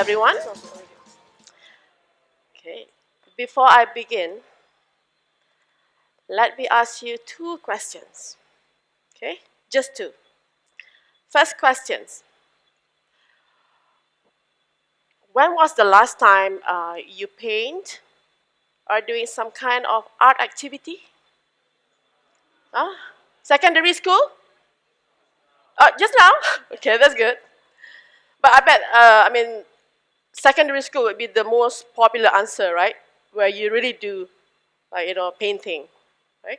everyone. Okay. Before I begin, let me ask you two questions. Okay? Just two. First questions. When was the last time you paint or doing some kind of art activity? Huh? Secondary school? Just now? Okay, that's good. But I bet, secondary school would be the most popular answer, right? Where you really do, painting, right?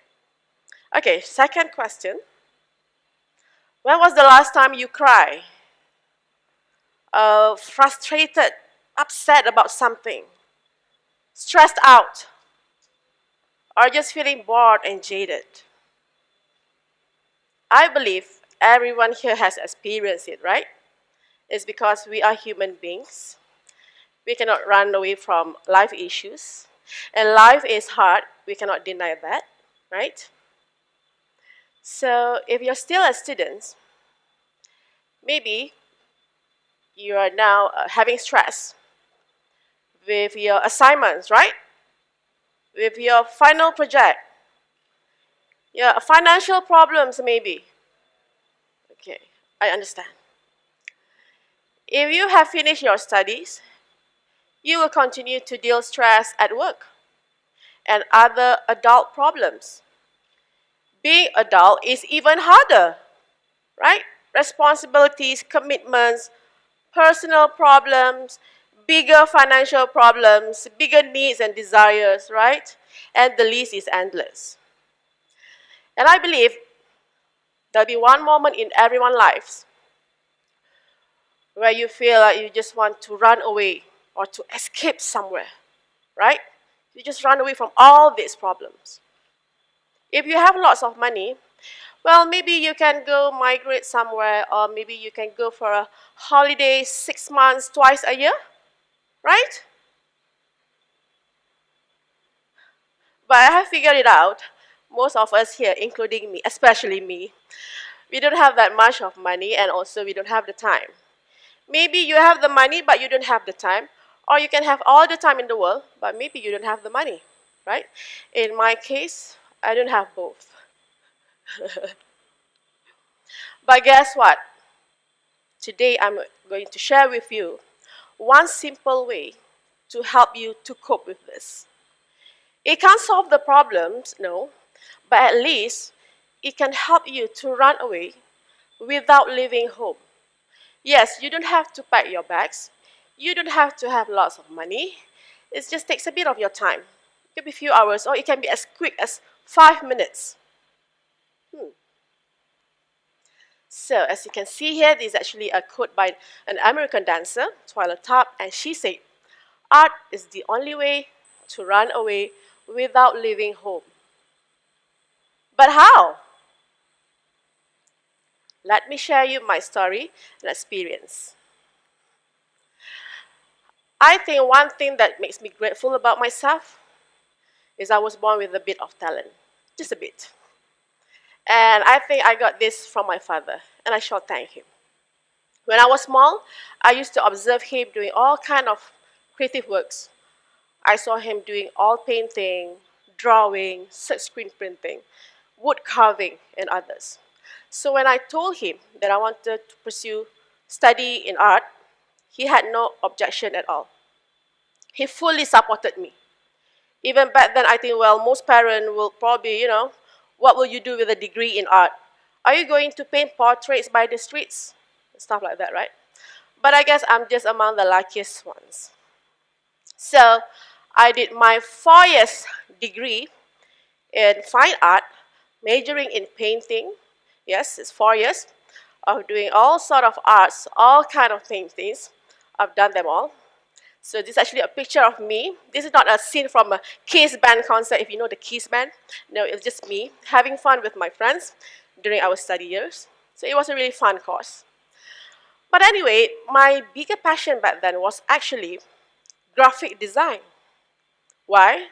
Okay, second question. When was the last time you cried? Frustrated, upset about something, stressed out, or just feeling bored and jaded? I believe everyone here has experienced it, right? It's because we are human beings. We cannot run away from life issues. And life is hard, we cannot deny that, right? So if you're still a student, maybe you are now having stress with your assignments, right? With your final project. Yeah, financial problems maybe. Okay, I understand. If you have finished your studies, you will continue to deal stress at work and other adult problems. Being adult is even harder, right? Responsibilities, commitments, personal problems, bigger financial problems, bigger needs and desires, right? And the list is endless. And I believe there'll be one moment in everyone's lives where you feel like you just want to run away or to escape somewhere, right? You just run away from all these problems. If you have lots of money, well, maybe you can go migrate somewhere, or maybe you can go for a holiday 6 months, twice a year, right? But I have figured it out. Most of us here, including me, especially me, we don't have that much of money, and also we don't have the time. Maybe you have the money, but you don't have the time. Or you can have all the time in the world, but maybe you don't have the money, right? In my case, I don't have both. But guess what? Today I'm going to share with you one simple way to help you to cope with this. It can't solve the problems, no, but at least it can help you to run away without leaving home. Yes, you don't have to pack your bags. You don't have to have lots of money. It just takes a bit of your time. It can be a few hours, or it can be as quick as 5 minutes. So, as you can see here, this is actually a quote by an American dancer, Twyla Tarp, and she said, "Art is the only way to run away without leaving home." But how? Let me share you my story and experience. I think one thing that makes me grateful about myself is I was born with a bit of talent, just a bit. And I think I got this from my father, and I shall thank him. When I was small, I used to observe him doing all kind of creative works. I saw him doing all painting, drawing, silk screen printing, wood carving, and others. So when I told him that I wanted to pursue study in art, he had no objection at all. He fully supported me. Even back then, I think, well, most parents will probably, what will you do with a degree in art? Are you going to paint portraits by the streets? Stuff like that, right? But I guess I'm just among the luckiest ones. So I did my 4 years degree in fine art, majoring in painting. Yes, it's 4 years of doing all sort of arts, all kind of paintings. I've done them all. So this is actually a picture of me. This is not a scene from a Kiss band concert, if you know the Kiss band. No, it's just me having fun with my friends during our study years. So it was a really fun course. But anyway, my bigger passion back then was actually graphic design. Why?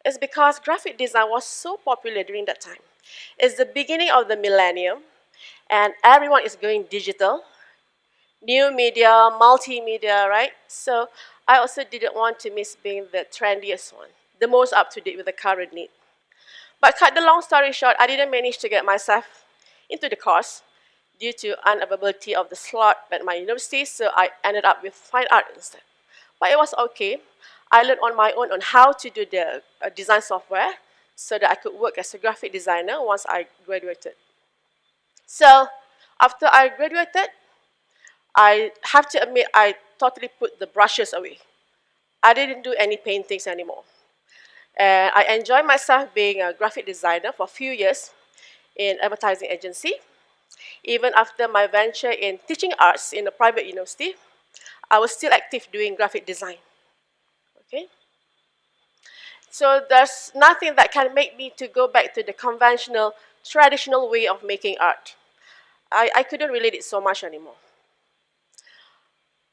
It's because graphic design was so popular during that time. It's the beginning of the millennium, and everyone is going digital. new media, multimedia, right? So I also didn't want to miss being the trendiest one, the most up to date with the current need. But cut the long story short, I didn't manage to get myself into the course due to unavailability of the slot at my university, so I ended up with fine art instead. But it was okay. I learned on my own on how to do the design software so that I could work as a graphic designer once I graduated. So after I graduated, I have to admit I totally put the brushes away. I didn't do any paintings anymore. And I enjoyed myself being a graphic designer for a few years in advertising agency. Even after my venture in teaching arts in a private university, I was still active doing graphic design. Okay? So there's nothing that can make me to go back to the conventional, traditional way of making art. I couldn't relate it so much anymore.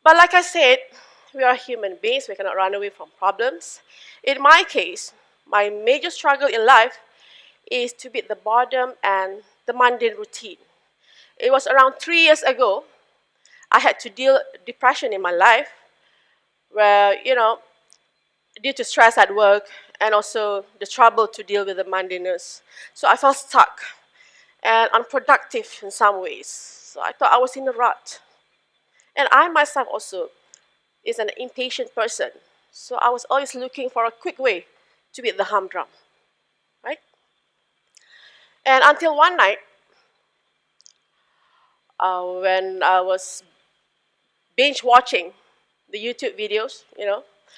But like I said, we are human beings, we cannot run away from problems. In my case, my major struggle in life is to beat the boredom and the mundane routine. It was around 3 years ago, I had to deal with depression in my life, where, due to stress at work and also the trouble to deal with the mundaneness. So I felt stuck and unproductive in some ways. So I thought I was in a rut. And I myself also is an impatient person. So I was always looking for a quick way to beat the humdrum, right? And until one night, when I was binge watching the YouTube videos,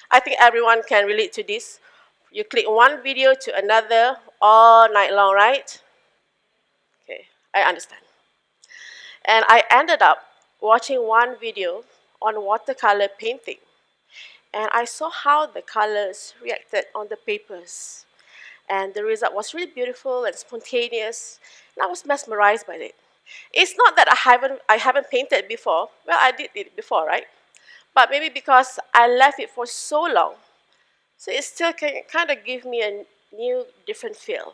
I think everyone can relate to this. You click one video to another all night long, right? Okay, I understand. And I ended up watching one video on watercolor painting. And I saw how the colors reacted on the papers. And the result was really beautiful and spontaneous. And I was mesmerized by it. It's not that I haven't painted before. Well, I did it before, right? But maybe because I left it for so long, so it still can kind of give me a new, different feel.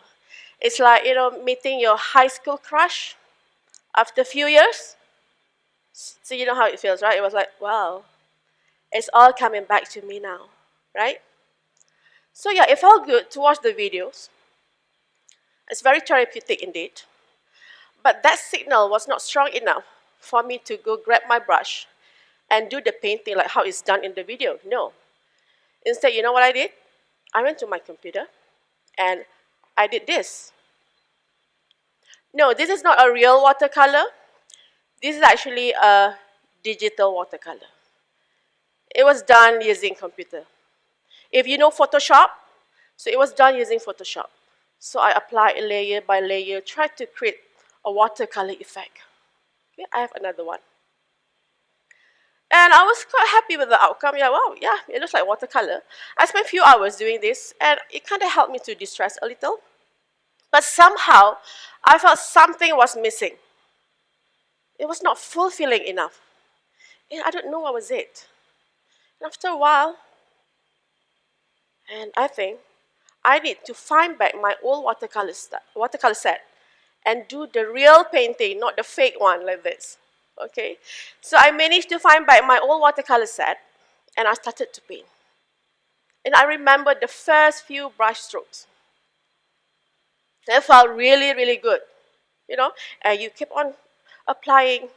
It's like, meeting your high school crush after a few years. So you know how it feels, right? It was like, wow, it's all coming back to me now, right? So yeah, it felt good to watch the videos. It's very therapeutic indeed. But that signal was not strong enough for me to go grab my brush and do the painting like how it's done in the video. No. Instead, you know what I did? I went to my computer and I did this. No, this is not a real watercolor. This is actually a digital watercolor. It was done using computer. If you know Photoshop, so it was done using Photoshop. So I applied layer by layer, tried to create a watercolor effect. Okay, I have another one. And I was quite happy with the outcome. Yeah, wow, yeah, it looks like watercolor. I spent a few hours doing this, and it kind of helped me to distress a little. But somehow, I felt something was missing. It was not fulfilling enough. And I don't know what was it. And after a while, and I think I need to find back my old watercolor set and do the real painting, not the fake one like this. Okay? So I managed to find back my old watercolor set and I started to paint. And I remember the first few brush strokes. It felt really, really good. And you keep on applying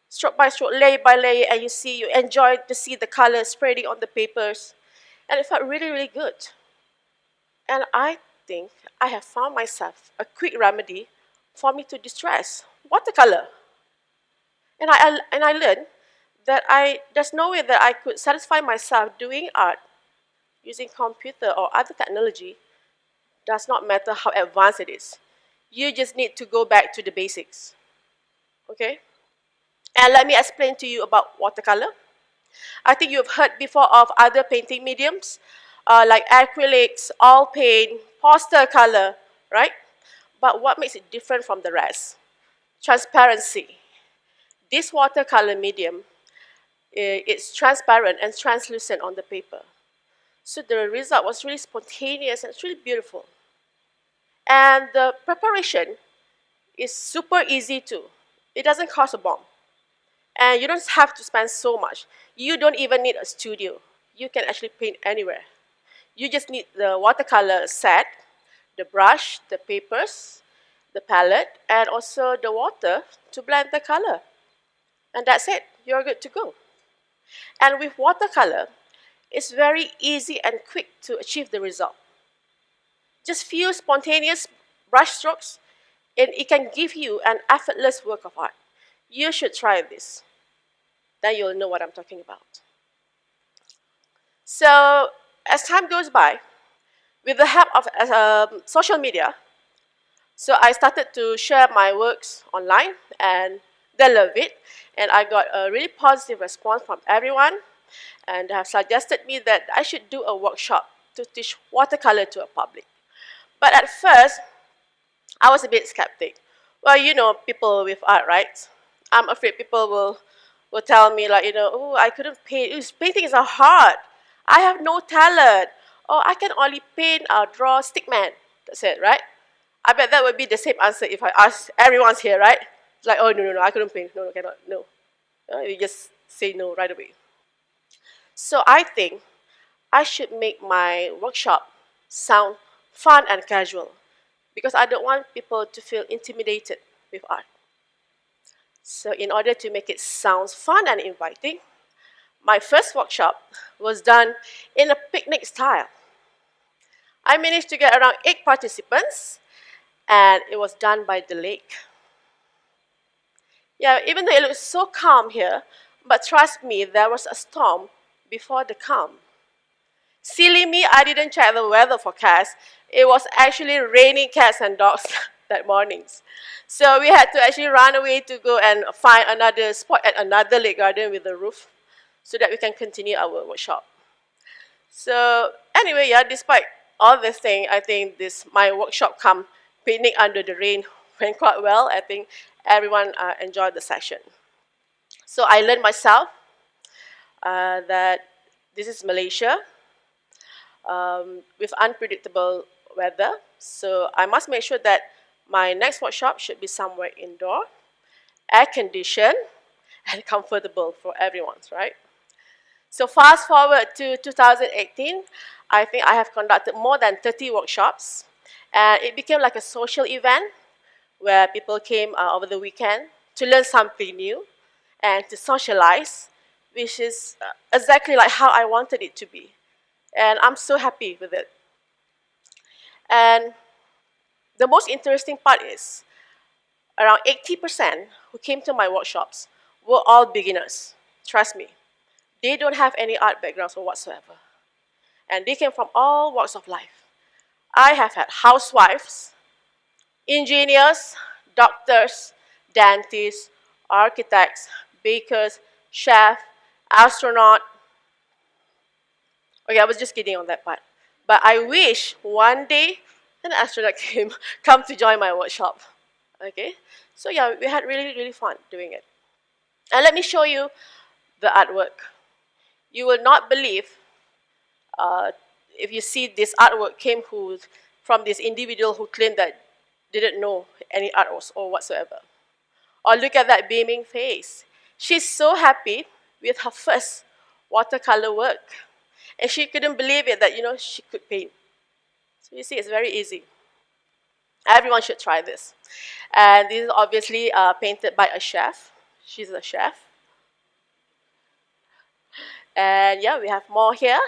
stroke by stroke, layer by layer, and you enjoy to see the colors spreading on the papers. And it felt really, really good. And I think I have found myself a quick remedy for me to distress. Watercolor. And I learned that there's no way that I could satisfy myself doing art using computer or other technology. Does not matter how advanced it is. You just need to go back to the basics. Okay? And let me explain to you about watercolor. I think you've heard before of other painting mediums, like acrylics, oil paint, pastel color, right? But what makes it different from the rest? Transparency. This watercolor medium, it's transparent and translucent on the paper. So the result was really spontaneous and it's really beautiful. And the preparation is super easy too. It doesn't cost a bomb. And you don't have to spend so much. You don't even need a studio. You can actually paint anywhere. You just need the watercolor set, the brush, the papers, the palette, and also the water to blend the color. And that's it. You're good to go. And with watercolor, it's very easy and quick to achieve the result. Just few spontaneous brush strokes, and it can give you an effortless work of art. You should try this. Then you'll know what I'm talking about. So as time goes by, with the help of social media, so I started to share my works online, and they love it. And I got a really positive response from everyone, and have suggested me that I should do a workshop to teach watercolor to a public. But at first, I was a bit skeptic. Well, you know, people with art, right? I'm afraid people will tell me like, oh, I couldn't paint. Painting is hard. I have no talent. Oh, I can only paint or draw stickman. That's it, right? I bet that would be the same answer if I ask everyone's here, right? It's like, oh, no, I couldn't paint. No, cannot, no. You just say no right away. So I think I should make my workshop sound fun and casual, because I don't want people to feel intimidated with art. So in order to make it sound fun and inviting, my first workshop was done in a picnic style. I managed to get around 8 participants, and it was done by the lake. Yeah, even though it looks so calm here, but trust me, there was a storm before the calm. Silly me, I didn't check the weather forecast. It was actually raining cats and dogs that mornings. So we had to actually run away to go and find another spot at another lake garden with a roof so that we can continue our workshop. So anyway, yeah, despite all this thing, I think my workshop come picnic under the rain went quite well. I think everyone enjoyed the session. So I learned myself that this is Malaysia with unpredictable weather. So I must make sure that my next workshop should be somewhere indoor, air-conditioned, and comfortable for everyone, right? So fast forward to 2018, I think I have conducted more than 30 workshops. And it became like a social event where people came over the weekend to learn something new and to socialize, which is exactly like how I wanted it to be. And I'm so happy with it. And the most interesting part is around 80% who came to my workshops were all beginners. Trust me. They don't have any art backgrounds or whatsoever. And they came from all walks of life. I have had housewives, engineers, doctors, dentists, architects, bakers, chefs, astronaut. Okay, I was just kidding on that part. But I wish one day an astronaut come to join my workshop. Okay, so yeah, we had really fun doing it. And let me show you the artwork. You will not believe if you see this artwork came from this individual who claimed that didn't know any art or whatsoever. Or look at that beaming face. She's so happy with her first watercolor work. And she couldn't believe it that, she could paint. So you see, it's very easy. Everyone should try this. And this is obviously painted by a chef. She's a chef. And yeah, we have more here.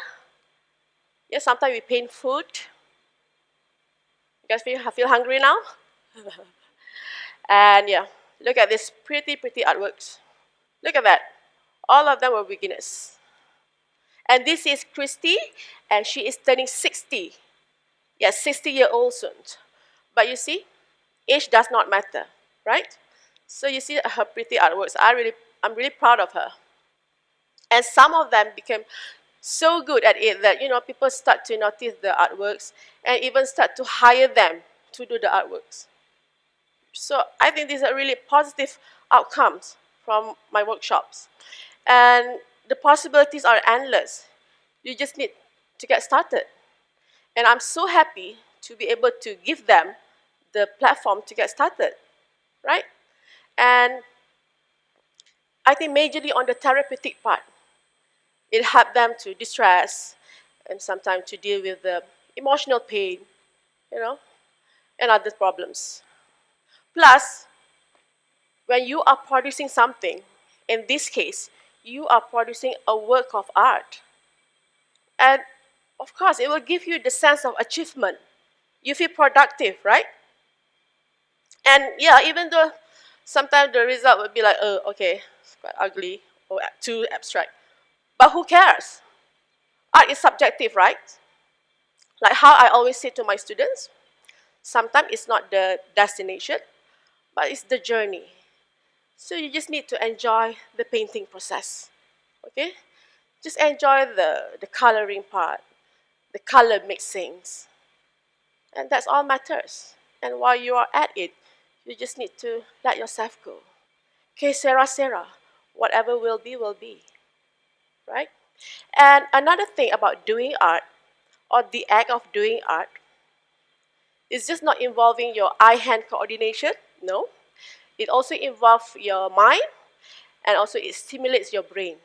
Yeah, sometimes we paint food. You guys feel hungry now? And yeah, look at this pretty artworks. Look at that. All of them were beginners. And this is Christy, and she is turning 60. Yes, 60-year-old soon. But you see, age does not matter, right? So you see her pretty artworks. I'm really proud of her. And some of them became so good at it that, people start to notice the artworks and even start to hire them to do the artworks. So I think these are really positive outcomes from my workshops. And the possibilities are endless. You just need to get started. And I'm so happy to be able to give them the platform to get started, right? And I think majorly on the therapeutic part. It helped them to distress and sometimes to deal with the emotional pain, you know, and other problems. Plus, when you are producing something, in this case, you are producing a work of art. And of course, it will give you the sense of achievement. You feel productive, right? And yeah, even though sometimes the result would be like, oh, okay, it's quite ugly or too abstract. But who cares? Art is subjective, right? Like how I always say to my students, sometimes it's not the destination, but it's the journey. So you just need to enjoy the painting process, okay? Just enjoy the coloring part, the color mixings, and that's all matters. And while you are at it, you just need to let yourself go. Que sera, sera. Whatever will be, right? And another thing about doing art, or the act of doing art, is just not involving your eye-hand coordination, no. It also involves your mind, and also it stimulates your brain.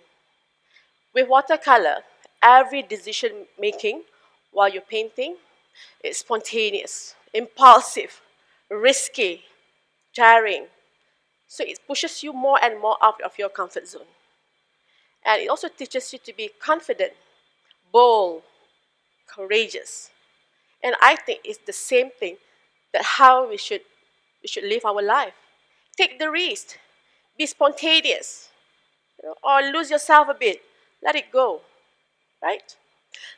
With watercolor, every decision making while you're painting is spontaneous, impulsive, risky, daring. So it pushes you more and more out of your comfort zone. And it also teaches you to be confident, bold, courageous. And I think it's the same thing that how we should live our life. Take the risk, be spontaneous, or lose yourself a bit. Let it go, right?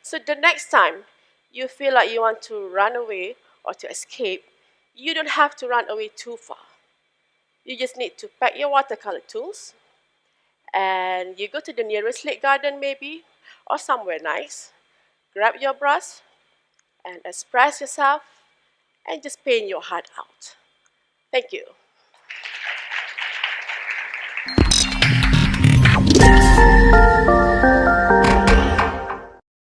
So the next time you feel like you want to run away or to escape, you don't have to run away too far. You just need to pack your watercolor tools and you go to the nearest lake garden maybe or somewhere nice. Grab your brush and express yourself and just paint your heart out. Thank you.